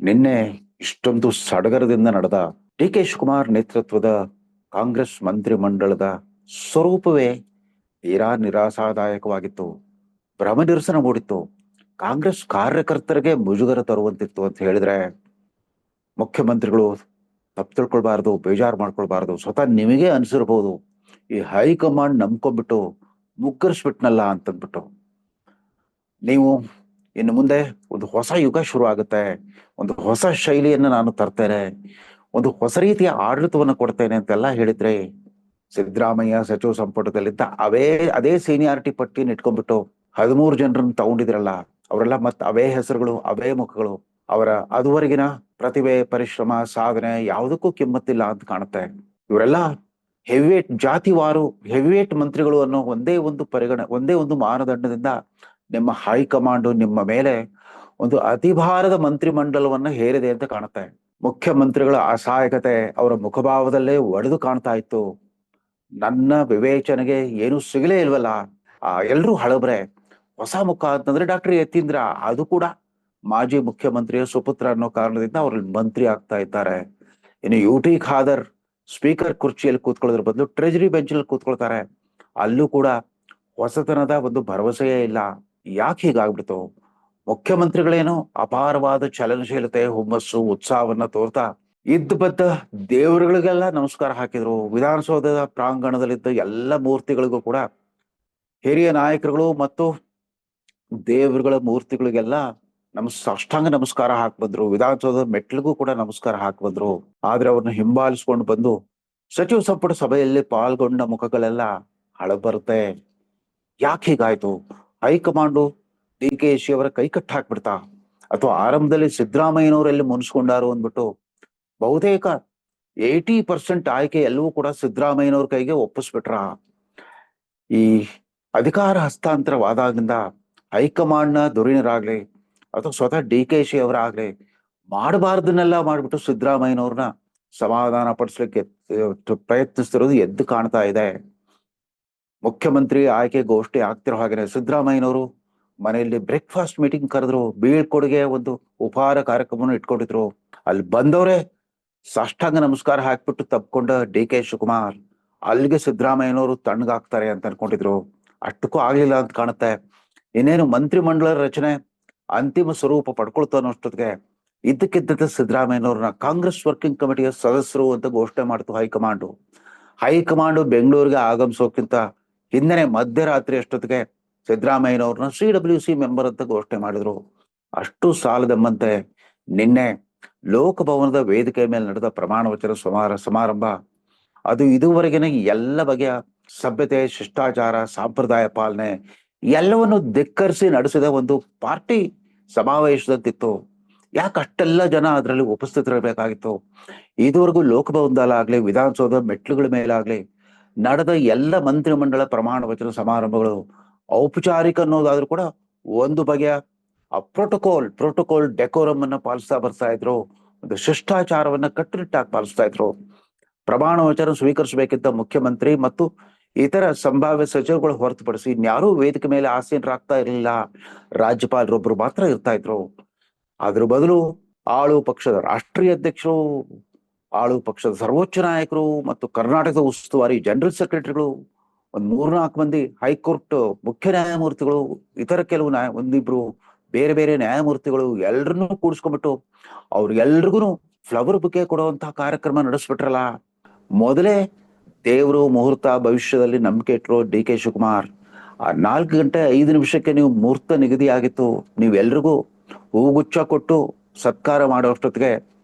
ನಿನ್ನೆ ಇಷ್ಟೊಂದು ಸಡಗರದಿಂದ ನಡೆದ ಡಿ ಕೆ ಶಿವಕುಮಾರ್ ನೇತೃತ್ವದ ಕಾಂಗ್ರೆಸ್ ಮಂತ್ರಿ ಮಂಡಳದ ಸ್ವರೂಪವೇ ತೀರಾ ನಿರಾಶಾದಾಯಕವಾಗಿತ್ತು. ಭ್ರಮ ನಿರಸನ ಮೂಡಿತ್ತು. ಕಾಂಗ್ರೆಸ್ ಕಾರ್ಯಕರ್ತರಿಗೆ ಮುಜುಗರ ತರುವಂತಿತ್ತು ಅಂತ ಹೇಳಿದ್ರೆ ಮುಖ್ಯಮಂತ್ರಿಗಳು ತಪ್ಪು ತಿಳ್ಕೊಳ್ಬಾರ್ದು, ಬೇಜಾರು ಮಾಡ್ಕೊಳ್ಬಾರ್ದು. ಸ್ವತಃ ನಿಮಗೆ ಅನ್ಸಿರ್ಬೋದು, ಈ ಹೈಕಮಾಂಡ್ ನಂಬ್ಕೊಂಡ್ಬಿಟ್ಟು ಮುಗ್ಗರಿಸ್ಬಿಟ್ನಲ್ಲ ಅಂತಂದ್ಬಿಟ್ಟು. ನೀವು ಇನ್ನು ಮುಂದೆ ಒಂದು ಹೊಸ ಯುಗ ಶುರು ಆಗುತ್ತೆ, ಒಂದು ಹೊಸ ಶೈಲಿಯನ್ನು ನಾನು ತರ್ತೇನೆ, ಒಂದು ಹೊಸ ರೀತಿಯ ಆಡಳಿತವನ್ನು ಕೊಡ್ತೇನೆ ಅಂತೆಲ್ಲ ಹೇಳಿದ್ರೆ ಸಿದ್ದರಾಮಯ್ಯ ಸಚಿವ ಸಂಪುಟದಲ್ಲಿದ್ದ ಅದೇ ಸೀನಿಯಾರಿಟಿ ಪಟ್ಟಿನ ಇಟ್ಕೊಂಡ್ಬಿಟ್ಟು 13 ಜನರನ್ನು ತಗೊಂಡಿದ್ರಲ್ಲ, ಅವರೆಲ್ಲ ಮತ್ತೆ ಅವೇ ಹೆಸರುಗಳು, ಅವೇ ಮುಖಗಳು. ಅವರ ಅದುವರೆಗಿನ ಪ್ರತಿಭೆ, ಪರಿಶ್ರಮ, ಸಾಧನೆ ಯಾವುದಕ್ಕೂ ಕಿಮ್ಮತ್ತಿಲ್ಲ ಅಂತ ಕಾಣುತ್ತೆ. ಇವರೆಲ್ಲ ಹೆವಿವೇಟ್ ಜಾತಿವಾರು ಹೆವಿವೇಟ್ ಮಂತ್ರಿಗಳು ಅನ್ನೋ ಒಂದೇ ಒಂದು ಮಾನದಂಡದಿಂದ ನಿಮ್ಮ ಹೈಕಮಾಂಡ್ ನಿಮ್ಮ ಮೇಲೆ ಒಂದು ಅತಿಭಾರದ ಮಂತ್ರಿ ಮಂಡಲವನ್ನ ಹೇರಿದೆ ಅಂತ ಕಾಣುತ್ತೆ. ಮುಖ್ಯಮಂತ್ರಿಗಳ ಅಸಹಾಯಕತೆ ಅವರ ಮುಖಭಾವದಲ್ಲೇ ಒಡೆದು ಕಾಣ್ತಾ ಇತ್ತು. ನನ್ನ ವಿವೇಚನೆಗೆ ಏನು ಸಿಗಲೇ ಇಲ್ವಲ್ಲ, ಎಲ್ರೂ ಹಳಬ್ರೆ. ಹೊಸ ಮುಖ ಅಂತಂದ್ರೆ ಡಾಕ್ಟರ್ ಯತೀಂದ್ರ, ಅದು ಕೂಡ ಮಾಜಿ ಮುಖ್ಯಮಂತ್ರಿಯ ಸುಪುತ್ರ ಅನ್ನೋ ಕಾರಣದಿಂದ ಅವ್ರ ಮಂತ್ರಿ ಆಗ್ತಾ ಇದ್ದಾರೆ. ಇನ್ನು UT ಖಾದರ್ ಸ್ಪೀಕರ್ ಕುರ್ಚಿಯಲ್ಲಿ ಕೂತ್ಕೊಳ್ಳೋದ್ರ ಬದಲು ಟ್ರೆಜರಿ ಬೆಂಚ್ ಅಲ್ಲಿ ಕೂತ್ಕೊಳ್ತಾರೆ. ಅಲ್ಲೂ ಕೂಡ ಹೊಸತನದ ಒಂದು ಭರವಸೆಯೇ ಇಲ್ಲ. ಯಾಕೆ ಹೀಗಾಗ್ಬಿಡ್ತು? ಮುಖ್ಯಮಂತ್ರಿಗಳೇನು ಅಪಾರವಾದ ಚಲನಶೀಲತೆ, ಹುಮ್ಮಸ್ಸು, ಉತ್ಸಾಹವನ್ನ ತೋರ್ತಾ ಇದ್ದ ಬದ್ದ ದೇವರುಗಳಿಗೆಲ್ಲ ನಮಸ್ಕಾರ ಹಾಕಿದ್ರು. ವಿಧಾನಸೌಧದ ಪ್ರಾಂಗಣದಲ್ಲಿದ್ದ ಎಲ್ಲ ಮೂರ್ತಿಗಳಿಗೂ ಕೂಡ ಹಿರಿಯ ನಾಯಕರುಗಳು ಮತ್ತು ದೇವರುಗಳ ಮೂರ್ತಿಗಳಿಗೆಲ್ಲ ಸಾಷ್ಟಾಂಗ ನಮಸ್ಕಾರ ಹಾಕಿ ಬಂದ್ರು. ವಿಧಾನಸೌಧದ ಮೆಟ್ಲಿಗೂ ಕೂಡ ನಮಸ್ಕಾರ ಹಾಕಿ ಬಂದ್ರು. ಆದ್ರೆ ಅವ್ರನ್ನ ಹಿಂಬಾಲಿಸ್ಕೊಂಡು ಬಂದು ಸಚಿವ ಸಂಪುಟ ಸಭೆಯಲ್ಲಿ ಪಾಲ್ಗೊಂಡ ಮುಖಗಳೆಲ್ಲ ಹಳಬರುತ್ತೆ. ಯಾಕೆ ಹೀಗಾಯ್ತು? ಹೈಕಮಾಂಡು DKಶಿ ಅವರ ಕೈ ಕಟ್ಟ ಹಾಕ್ಬಿಡ್ತಾ, ಅಥವಾ ಆರಂಭದಲ್ಲಿ ಸಿದ್ದರಾಮಯ್ಯನವರೆಲ್ಲಿ ಮುನ್ಸ್ಕೊಂಡಾರು ಅಂದ್ಬಿಟ್ಟು ಬಹುತೇಕ 80% ಆಯ್ಕೆ ಎಲ್ಲವೂ ಕೂಡ ಸಿದ್ದರಾಮಯ್ಯನವ್ರ ಕೈಗೆ ಒಪ್ಪಿಸ್ಬಿಟ್ರ? ಈ ಅಧಿಕಾರ ಹಸ್ತಾಂತರವಾದಾಗಿಂದ ಹೈಕಮಾಂಡ್ನ ಧುರೀಣರಾಗ್ಲಿ ಅಥವಾ ಸ್ವತಃ DKಶಿ ಅವರಾಗ್ಲಿ ಮಾಡಬಾರ್ದನ್ನೆಲ್ಲ ಮಾಡ್ಬಿಟ್ಟು ಸಿದ್ದರಾಮಯ್ಯನವ್ರನ್ನ ಸಮಾಧಾನ ಪಡಿಸ್ಲಿಕ್ಕೆ ಪ್ರಯತ್ನಿಸ್ತಿರೋದು ಎದ್ದು ಕಾಣ್ತಾ ಇದೆ. ಮುಖ್ಯಮಂತ್ರಿ ಆಯ್ಕೆ ಗೋಷ್ಠಿ ಆಗ್ತಿರೋ ಹಾಗೇನೆ ಸಿದ್ದರಾಮಯ್ಯನವರು ಮನೆಯಲ್ಲಿ ಬ್ರೇಕ್ಫಾಸ್ಟ್ ಮೀಟಿಂಗ್ ಕರೆದ್ರು. ಬೀಳ್ಕೊಡುಗೆ ಒಂದು ಉಪಹಾರ ಕಾರ್ಯಕ್ರಮವನ್ನು ಇಟ್ಕೊಂಡಿದ್ರು. ಅಲ್ಲಿ ಬಂದವರೇ ಸಾಷ್ಟಾಂಗ ನಮಸ್ಕಾರ ಹಾಕ್ಬಿಟ್ಟು ತಪ್ಕೊಂಡ DK ಶಿವಕುಮಾರ್ ಅಲ್ಲಿಗೆ ಸಿದ್ದರಾಮಯ್ಯನವರು ತಣ್ಣಗಾಗ್ತಾರೆ ಅಂತ ಅನ್ಕೊಂಡಿದ್ರು. ಅಷ್ಟಕ್ಕೂ ಆಗ್ಲಿಲ್ಲ ಅಂತ ಕಾಣುತ್ತೆ. ಇನ್ನೇನು ಮಂತ್ರಿ ಮಂಡಲ ರಚನೆ ಅಂತಿಮ ಸ್ವರೂಪ ಪಡ್ಕೊಳ್ತಾ ಅನ್ನೋಷ್ಟೊತ್ತಿಗೆ ಇದ್ದಕ್ಕಿದ್ದಂತೆ ಸಿದ್ದರಾಮಯ್ಯನವ್ರನ್ನ ಕಾಂಗ್ರೆಸ್ ವರ್ಕಿಂಗ್ ಕಮಿಟಿಯ ಸದಸ್ಯರು ಅಂತ ಘೋಷಣೆ ಮಾಡ್ತು ಹೈಕಮಾಂಡು ಬೆಂಗಳೂರಿಗೆ ಆಗಮಿಸೋಕ್ಕಿಂತ ಹಿಂದೆನೆ ಮಧ್ಯರಾತ್ರಿ ಅಷ್ಟೊತ್ತಿಗೆ ಸಿದ್ದರಾಮಯ್ಯನವ್ರನ್ನ CWC ಮೆಂಬರ್ ಅಂತ ಘೋಷಣೆ ಮಾಡಿದ್ರು. ಅಷ್ಟು ಸಾಲದೆಂಬಂತೆ ನಿನ್ನೆ ಲೋಕಭವನದ ವೇದಿಕೆ ಮೇಲೆ ನಡೆದ ಪ್ರಮಾಣ ವಚನ ಸಮಾರಂಭ ಅದು ಇದುವರೆಗಿನ ಎಲ್ಲ ಬಗೆಯ ಸಭ್ಯತೆ, ಶಿಷ್ಟಾಚಾರ, ಸಂಪ್ರದಾಯ ಪಾಲನೆ ಎಲ್ಲವನ್ನು ಧಿಕ್ಕರಿಸಿ ನಡೆಸಿದ ಒಂದು ಪಾರ್ಟಿ ಸಮಾವೇಶದಂತಿತ್ತು. ಯಾಕೆ ಅಷ್ಟೆಲ್ಲ ಜನ ಅದರಲ್ಲಿ ಉಪಸ್ಥಿತರಿರಬೇಕಾಗಿತ್ತು? ಇದುವರೆಗೂ ಲೋಕಭವನದಲ್ಲಾಗ್ಲಿ ವಿಧಾನಸೌಧ ಮೆಟ್ಲುಗಳ ಮೇಲಾಗ್ಲಿ ನಡೆದ ಎಲ್ಲ ಮಂತ್ರಿ ಮಂಡಳ ಪ್ರಮಾಣ ವಚನ ಸಮಾರಂಭಗಳು ಔಪಚಾರಿಕ ಅನ್ನೋದಾದ್ರೂ ಕೂಡ ಒಂದು ಬಗೆಯ ಪ್ರೋಟೋಕಾಲ್ ಡೆಕೋರಮ್ ಅನ್ನ ಪಾಲಿಸ್ತಾ ಬರ್ತಾ ಇದ್ರು. ಒಂದು ಶಿಷ್ಟಾಚಾರವನ್ನ ಕಟ್ಟುನಿಟ್ಟಾಗಿ ಪಾಲಿಸ್ತಾ ಇದ್ರು. ಪ್ರಮಾಣ ವಚನ ಸ್ವೀಕರಿಸಬೇಕಿದ್ದ ಮುಖ್ಯಮಂತ್ರಿ ಮತ್ತು ಇತರ ಸಂಭಾವ್ಯ ಸಚಿವರುಗಳು ಹೊರತುಪಡಿಸಿ ಇನ್ಯಾರೂ ವೇದಿಕೆ ಮೇಲೆ ಆಸೀನರಾಗ್ತಾ ಇರಲಿಲ್ಲ. ರಾಜ್ಯಪಾಲರೊಬ್ರು ಮಾತ್ರ ಇರ್ತಾ ಇದ್ರು. ಅದ್ರ ಬದಲು ಆಳು ಪಕ್ಷದ ರಾಷ್ಟ್ರೀಯ ಅಧ್ಯಕ್ಷರು, ಆಳು ಪಕ್ಷದ ಸರ್ವೋಚ್ಚ ನಾಯಕರು ಮತ್ತು ಕರ್ನಾಟಕದ ಉಸ್ತುವಾರಿ ಜನರಲ್ ಸೆಕ್ರೆಟರಿಗಳು, ಒಂದ್ 3-4 ಮಂದಿ ಹೈಕೋರ್ಟ್ ಮುಖ್ಯ ನ್ಯಾಯಮೂರ್ತಿಗಳು, ಇತರ ಕೆಲವು ಒಂದಿಬ್ರು ಬೇರೆ ಬೇರೆ ನ್ಯಾಯಮೂರ್ತಿಗಳು ಎಲ್ರನ್ನೂ ಕೂಡಿಸ್ಕೊಂಡ್ಬಿಟ್ಟು ಅವ್ರಿಗೆಲ್ರಿಗೂ ಫ್ಲವರ್ ಬುಕೆ ಕೊಡುವಂತಹ ಕಾರ್ಯಕ್ರಮ ನಡೆಸ್ಬಿಟ್ರಲ್ಲ. ಮೊದಲೇ ದೇವರು ಮುಹೂರ್ತ ಭವಿಷ್ಯದಲ್ಲಿ ನಂಬಿಕೆ ಇಟ್ಟರು DK ಶಿವಕುಮಾರ್. ಆ 4 ಗಂಟೆ 5 ನಿಮಿಷಕ್ಕೆ ನೀವು ಮುಹೂರ್ತ ನಿಗದಿ ಆಗಿತ್ತು. ನೀವೆಲ್ರಿಗೂ ಹೂಗುಚ್ಛ ಕೊಟ್ಟು ಸತ್ಕಾರ ಮಾಡೋಷ್ಟೊತ್ತಿಗೆ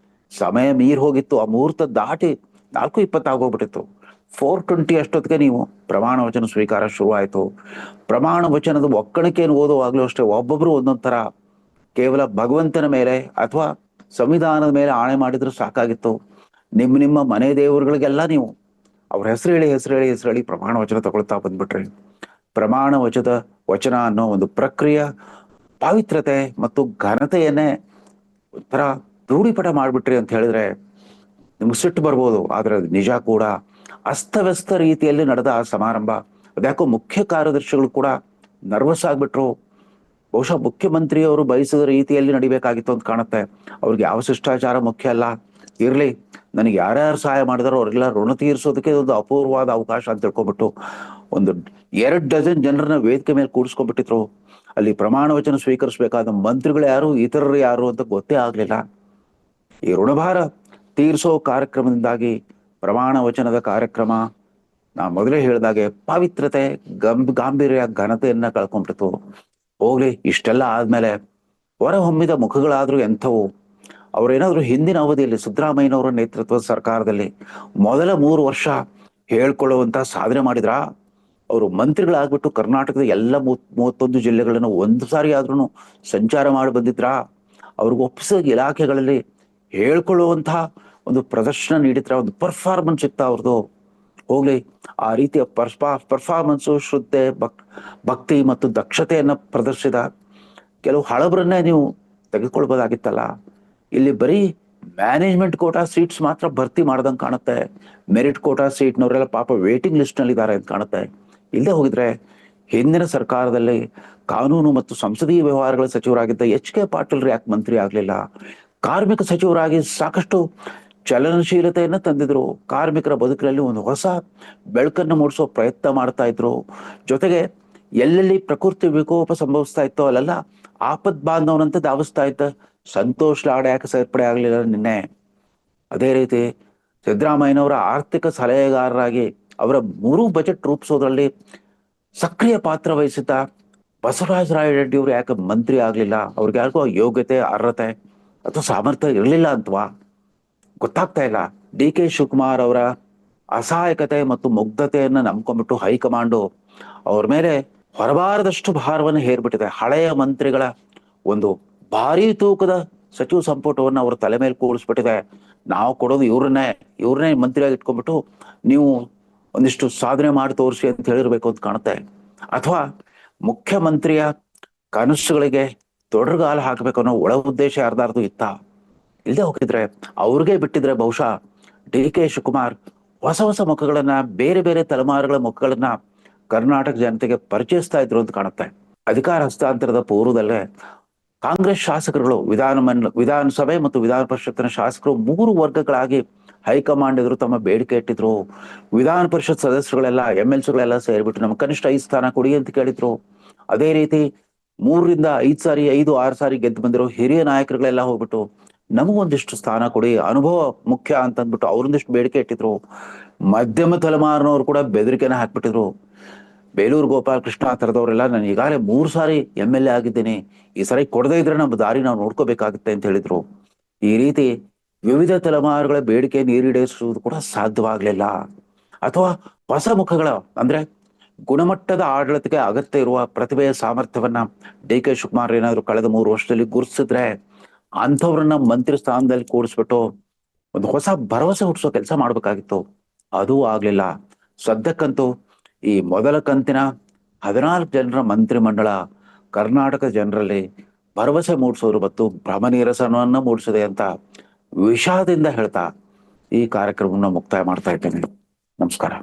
ಸಮಯ ಮೀರ್ ಹೋಗಿತ್ತು. ಆ ಮುಹೂರ್ತ ದಾಟಿ 4:20 ಆಗೋಗ್ಬಿಟ್ಟಿತ್ತು. 4:20 ಅಷ್ಟೊತ್ತಿಗೆ ನೀವು ಪ್ರಮಾಣ ವಚನ ಸ್ವೀಕಾರ ಶುರುವಾಯಿತು. ಪ್ರಮಾಣ ವಚನದ ಒಕ್ಕಣಿಕೆಯನ್ನು ಓದುವಾಗ್ಲೂ ಅಷ್ಟೇ ಒಬ್ಬೊಬ್ರು ಒಂದೊಂದ್ ತರ ಕೇವಲ ಭಗವಂತನ ಮೇಲೆ ಅಥವಾ ಸಂವಿಧಾನದ ಮೇಲೆ ಆಣೆ ಮಾಡಿದ್ರು ಸಾಕಾಗಿತ್ತು. ನಿಮ್ಮ ಮನೆ ದೇವರುಗಳಿಗೆಲ್ಲ ನೀವು ಅವ್ರ ಹೆಸರು ಹೇಳಿ ಪ್ರಮಾಣ ವಚನ ತಗೊಳ್ತಾ ಬಂದ್ಬಿಟ್ರಿ. ಪ್ರಮಾಣ ವಚನ ಅನ್ನೋ ಒಂದು ಪ್ರಕ್ರಿಯೆ ಪಾವಿತ್ರತೆ ಮತ್ತು ಘನತೆಯನ್ನೇ ಒಂಥರ ರೂಢಿಪಟ ಮಾಡ್ಬಿಟ್ರಿ ಅಂತ ಹೇಳಿದ್ರೆ ನಿಮ್ಗೆ ಸಿಟ್ಟು ಬರ್ಬೋದು. ಆದ್ರೆ ಅದು ನಿಜ ಕೂಡ. ಅಸ್ತವ್ಯಸ್ತ ರೀತಿಯಲ್ಲಿ ನಡೆದ ಆ ಸಮಾರಂಭ, ಅದ್ಯಾಕೋ ಮುಖ್ಯ ಕಾರ್ಯದರ್ಶಿಗಳು ಕೂಡ ನರ್ವಸ್ ಆಗ್ಬಿಟ್ರು. ಬಹುಶಃ ಮುಖ್ಯಮಂತ್ರಿಯವರು ಬಯಸಿದ ರೀತಿಯಲ್ಲಿ ನಡಿಬೇಕಾಗಿತ್ತು ಅಂತ ಕಾಣುತ್ತೆ. ಅವ್ರಿಗೆ ಯಾವ ಶಿಷ್ಟಾಚಾರ ಮುಖ್ಯ ಅಲ್ಲ, ಇರ್ಲಿ ನನಗೆ ಯಾರ್ಯಾರು ಸಹಾಯ ಮಾಡಿದಾರೋ ಅವರೆಲ್ಲ ಋಣ ತೀರಿಸೋದಕ್ಕೆ ಒಂದು ಅಪೂರ್ವವಾದ ಅವಕಾಶ ಅಂತ ತಿಳ್ಕೊಬಿಟ್ಟು ಒಂದು 2 ಡಜನ್ ಜನರನ್ನ ವೇದಿಕೆ ಮೇಲೆ ಕೂಡಿಸ್ಕೊಂಡ್ಬಿಟ್ಟಿದ್ರು. ಅಲ್ಲಿ ಪ್ರಮಾಣ ವಚನ ಸ್ವೀಕರಿಸಬೇಕಾದ ಮಂತ್ರಿಗಳು ಯಾರು, ಇತರರು ಯಾರು ಅಂತ ಗೊತ್ತೇ ಆಗ್ಲಿಲ್ಲ. ಈ ಋಣಭಾರ ತೀರಿಸೋ ಕಾರ್ಯಕ್ರಮದಿಂದಾಗಿ ಪ್ರಮಾಣ ವಚನದ ಕಾರ್ಯಕ್ರಮ ನಾ ಮೊದಲೇ ಹೇಳಿದಾಗೆ ಪವಿತ್ರತೆ, ಗಾಂಭೀರ್ಯ, ಘನತೆಯನ್ನ ಕಳ್ಕೊಂಡ್ಬಿಡ್ತು. ಹೋಗ್ಲಿ, ಇಷ್ಟೆಲ್ಲ ಆದ್ಮೇಲೆ ಹೊರಹೊಮ್ಮಿದ ಮುಖಗಳಾದ್ರೂ ಎಂಥವು. ಅವ್ರೇನಾದ್ರು ಹಿಂದಿನ ಅವಧಿಯಲ್ಲಿ ಸಿದ್ದರಾಮಯ್ಯನವರ ನೇತೃತ್ವದ ಸರ್ಕಾರದಲ್ಲಿ ಮೊದಲ 3 ವರ್ಷ ಹೇಳ್ಕೊಳ್ಳುವಂತ ಸಾಧನೆ ಮಾಡಿದ್ರಾ? ಅವರು ಮಂತ್ರಿಗಳಾಗ್ಬಿಟ್ಟು ಕರ್ನಾಟಕದ ಎಲ್ಲ 31 ಜಿಲ್ಲೆಗಳನ್ನು ಒಂದು ಸಾರಿ ಆದ್ರೂ ಸಂಚಾರ ಮಾಡಿ ಬಂದಿದ್ರಾ? ಅವ್ರಿಗೆ ಒಪ್ಪಿಸಿದ ಇಲಾಖೆಗಳಲ್ಲಿ ಹೇಳ್ಕೊಳ್ಳುವಂತಹ ಒಂದು ಪ್ರದರ್ಶನ ನೀಡಿದ್ರ? ಒಂದು ಪರ್ಫಾರ್ಮೆನ್ಸ್ ಇತ್ತ ಅವ್ರದ್ದು? ಹೋಗ್ಲಿ, ಆ ರೀತಿಯ ಪರ್ಫಾರ್ಮೆನ್ಸು, ಶ್ರದ್ಧೆ, ಭಕ್ತಿ ಮತ್ತು ದಕ್ಷತೆಯನ್ನ ಪ್ರದರ್ಶಿಸಿದ ಕೆಲವು ಹಳಬರನ್ನೇ ನೀವು ತೆಗೆದುಕೊಳ್ಬೋದಾಗಿತ್ತಲ್ಲ. ಇಲ್ಲಿ ಬರೀ ಮ್ಯಾನೇಜ್ಮೆಂಟ್ ಕೋಟಾ ಸೀಟ್ಸ್ ಮಾತ್ರ ಭರ್ತಿ ಮಾಡ್ದಂಗೆ ಕಾಣುತ್ತೆ. ಮೆರಿಟ್ ಕೋಟಾ ಸೀಟ್ನವರೆಲ್ಲ ಪಾಪ ವೇಟಿಂಗ್ ಲಿಸ್ಟ್ ನಲ್ಲಿ ಇದ್ದಾರೆ ಅಂತ ಕಾಣುತ್ತೆ. ಇಲ್ಲದೆ ಹೋಗಿದ್ರೆ ಹಿಂದಿನ ಸರ್ಕಾರದಲ್ಲಿ ಕಾನೂನು ಮತ್ತು ಸಂಸದೀಯ ವ್ಯವಹಾರಗಳ ಸಚಿವರಾಗಿದ್ದ HK ಪಾಟೀಲ್ ಯಾಕೆ ಮಂತ್ರಿ ಆಗ್ಲಿಲ್ಲ? ಕಾರ್ಮಿಕ ಸಚಿವರಾಗಿ ಸಾಕಷ್ಟು ಚಲನಶೀಲತೆಯನ್ನ ತಂದಿದ್ರು. ಕಾರ್ಮಿಕರ ಬದುಕಿನಲ್ಲಿ ಒಂದು ಹೊಸ ಬೆಳಕನ್ನು ಮೂಡಿಸೋ ಪ್ರಯತ್ನ ಮಾಡ್ತಾ ಇದ್ರು. ಜೊತೆಗೆ ಎಲ್ಲೆಲ್ಲಿ ಪ್ರಕೃತಿ ವಿಕೋಪ ಸಂಭವಿಸ್ತಾ ಇತ್ತೋ ಅಲ್ಲೆಲ್ಲ ಆಪತ್ ಬಾಂಧವನಂತ ಧಾವಿಸ್ತಾ ಇದ್ದ ಸಂತೋಷ್ ಲಾಡ್ ಯಾಕೆ ಸೇರ್ಪಡೆ ಆಗ್ಲಿಲ್ಲ ನಿನ್ನೆ? ಅದೇ ರೀತಿ ಸಿದ್ದರಾಮಯ್ಯನವರ ಆರ್ಥಿಕ ಸಲಹೆಗಾರರಾಗಿ ಅವರ 3 ಬಜೆಟ್ ರೂಪಿಸೋದ್ರಲ್ಲಿ ಸಕ್ರಿಯ ಪಾತ್ರ ವಹಿಸಿದ್ದ ಬಸವರಾಜ ರಾಯರೆಡ್ಡಿ ಅವರು ಯಾಕೆ ಮಂತ್ರಿ ಆಗ್ಲಿಲ್ಲ? ಅವ್ರಿಗೆ ಯಾರಿಗೂ ಯೋಗ್ಯತೆ, ಅರ್ಹತೆ ಅಥವಾ ಸಾಮರ್ಥ್ಯ ಇರಲಿಲ್ಲ ಅಂತವಾ? ಗೊತ್ತಾಗ್ತಾ ಇಲ್ಲ. DK ಶಿವಕುಮಾರ್ ಅವರ ಅಸಹಾಯಕತೆ ಮತ್ತು ಮುಗ್ಧತೆಯನ್ನ ನಂಬ್ಕೊಂಡ್ಬಿಟ್ಟು ಹೈಕಮಾಂಡು ಅವ್ರ ಮೇಲೆ ಹೊರಬಾರದಷ್ಟು ಭಾರವನ್ನು ಹೇರ್ಬಿಟ್ಟಿದೆ. ಹಳೆಯ ಮಂತ್ರಿಗಳ ಒಂದು ಭಾರಿ ತೂಕದ ಸಚಿವ ಸಂಪುಟವನ್ನ ಅವ್ರ ತಲೆ ಮೇಲೆ ಕೂಡಿಸ್ಬಿಟ್ಟಿದೆ. ನಾವು ಕೊಡೋದು ಇವ್ರನ್ನೇ ಮಂತ್ರಿಯಾಗಿ ಇಟ್ಕೊಂಡ್ಬಿಟ್ಟು ನೀವು ಒಂದಿಷ್ಟು ಸಾಧನೆ ಮಾಡಿ ತೋರಿಸಿ ಅಂತ ಹೇಳಿರ್ಬೇಕು ಅಂತ ಕಾಣುತ್ತೆ. ಅಥವಾ ಮುಖ್ಯಮಂತ್ರಿಯ ಕನಸುಗಳಿಗೆ ತೊಡರುಗಾಲ ಹಾಕಬೇಕು ಅನ್ನೋ ಒಳ ಉದ್ದೇಶ ಯಾರ್ದಾರ್ದು ಇತ್ತ? ಇಲ್ಲದೆ ಹೋಗಿದ್ರೆ ಅವ್ರಿಗೆ ಬಿಟ್ಟಿದ್ರೆ ಬಹುಶಃ DK ಶಿವಕುಮಾರ್ ಹೊಸ ಮುಖಗಳನ್ನ, ಬೇರೆ ಬೇರೆ ತಲೆಮಾರುಗಳ ಮುಖಗಳನ್ನ ಕರ್ನಾಟಕ ಜನತೆಗೆ ಪರಿಚಯಿಸ್ತಾ ಇದ್ರು ಅಂತ ಕಾಣುತ್ತೆ. ಅಧಿಕಾರ ಹಸ್ತಾಂತರದ ಪೂರ್ವದಲ್ಲೇ ಕಾಂಗ್ರೆಸ್ ಶಾಸಕರುಗಳು ವಿಧಾನಸಭೆ ಮತ್ತು ವಿಧಾನ ಪರಿಷತ್ತಿನ ಶಾಸಕರು 3 ವರ್ಗಗಳಾಗಿ ಹೈಕಮಾಂಡ್ ಎದುರು ತಮ್ಮ ಬೇಡಿಕೆ ಇಟ್ಟಿದ್ರು. ವಿಧಾನ ಪರಿಷತ್ ಸದಸ್ಯರುಗಳೆಲ್ಲ, MLCಗಳೆಲ್ಲ ಸೇರಿಬಿಟ್ಟು ನಮ್ಗೆ ಕನಿಷ್ಠ 5 ಸ್ಥಾನ ಕೊಡಿ ಅಂತ ಕೇಳಿದ್ರು. ಅದೇ ರೀತಿ 3 ರಿಂದ 5 ಸಾರಿ, 5, 6 ಸಾರಿ ಗೆದ್ದು ಬಂದಿರೋ ಹಿರಿಯ ನಾಯಕರುಗಳೆಲ್ಲ ಹೋಗ್ಬಿಟ್ಟು ನಮಗೊಂದಿಷ್ಟು ಸ್ಥಾನ ಕೊಡಿ, ಅನುಭವ ಮುಖ್ಯ ಅಂತಂದ್ಬಿಟ್ಟು ಅವ್ರೊಂದಿಷ್ಟು ಬೇಡಿಕೆ ಇಟ್ಟಿದ್ರು. ಮಧ್ಯಮ ತಲೆಮಾರಿನವ್ರು ಕೂಡ ಬೆದರಿಕೆನ ಹಾಕ್ಬಿಟ್ಟಿದ್ರು. ಬೇಲೂರು ಗೋಪಾಲ್ ಕೃಷ್ಣ ಆ ಥರದವರೆಲ್ಲ ನಾನು ಈಗಾಗಲೇ 3 ಸಾರಿ MLA ಆಗಿದ್ದೀನಿ, ಈ ಸಾರಿ ಕೊಡದೇ ಇದ್ರೆ ನಮ್ಮ ದಾರಿ ನಾವು ನೋಡ್ಕೋಬೇಕಾಗುತ್ತೆ ಅಂತ ಹೇಳಿದ್ರು. ಈ ರೀತಿ ವಿವಿಧ ತಲೆಮಾರುಗಳ ಬೇಡಿಕೆ ಈಡೇರಿಸುವುದು ಕೂಡ ಸಾಧ್ಯವಾಗ್ಲಿಲ್ಲ. ಅಥವಾ ಹೊಸ ಮುಖಗಳ ಅಂದ್ರೆ ಗುಣಮಟ್ಟದ ಆಡಳಿತಕ್ಕೆ ಅಗತ್ಯ ಇರುವ ಪ್ರತಿಭೆಯ ಸಾಮರ್ಥ್ಯವನ್ನ DK ಶಿವಕುಮಾರ್ ಏನಾದ್ರು ಕಳೆದ 3 ವರ್ಷದಲ್ಲಿ ಗುರುತಿಸಿದ್ರೆ ಅಂಥವ್ರನ್ನ ಮಂತ್ರಿ ಸ್ಥಾನದಲ್ಲಿ ಕೂಡಿಸ್ಬಿಟ್ಟು ಒಂದು ಹೊಸ ಭರವಸೆ ಹುಟ್ಟಿಸೋ ಕೆಲಸ ಮಾಡ್ಬೇಕಾಗಿತ್ತು. ಅದೂ ಆಗ್ಲಿಲ್ಲ. ಸದ್ಯಕ್ಕಂತೂ ಈ ಮೊದಲ ಕಂತಿನ 14 ಜನರ ಮಂತ್ರಿ ಮಂಡಳ ಕರ್ನಾಟಕ ಜನರಲ್ಲಿ ಭರವಸೆ ಮೂಡಿಸೋರು ಮತ್ತು ಭ್ರಮ ನಿರಸನವನ್ನ ಮೂಡಿಸಿದೆ ಅಂತ ವಿಷಾದದಿಂದ ಹೇಳ್ತಾ ಈ ಕಾರ್ಯಕ್ರಮವನ್ನು ಮುಕ್ತಾಯ ಮಾಡ್ತಾ ಇದ್ದೇನೆ. ನಮಸ್ಕಾರ.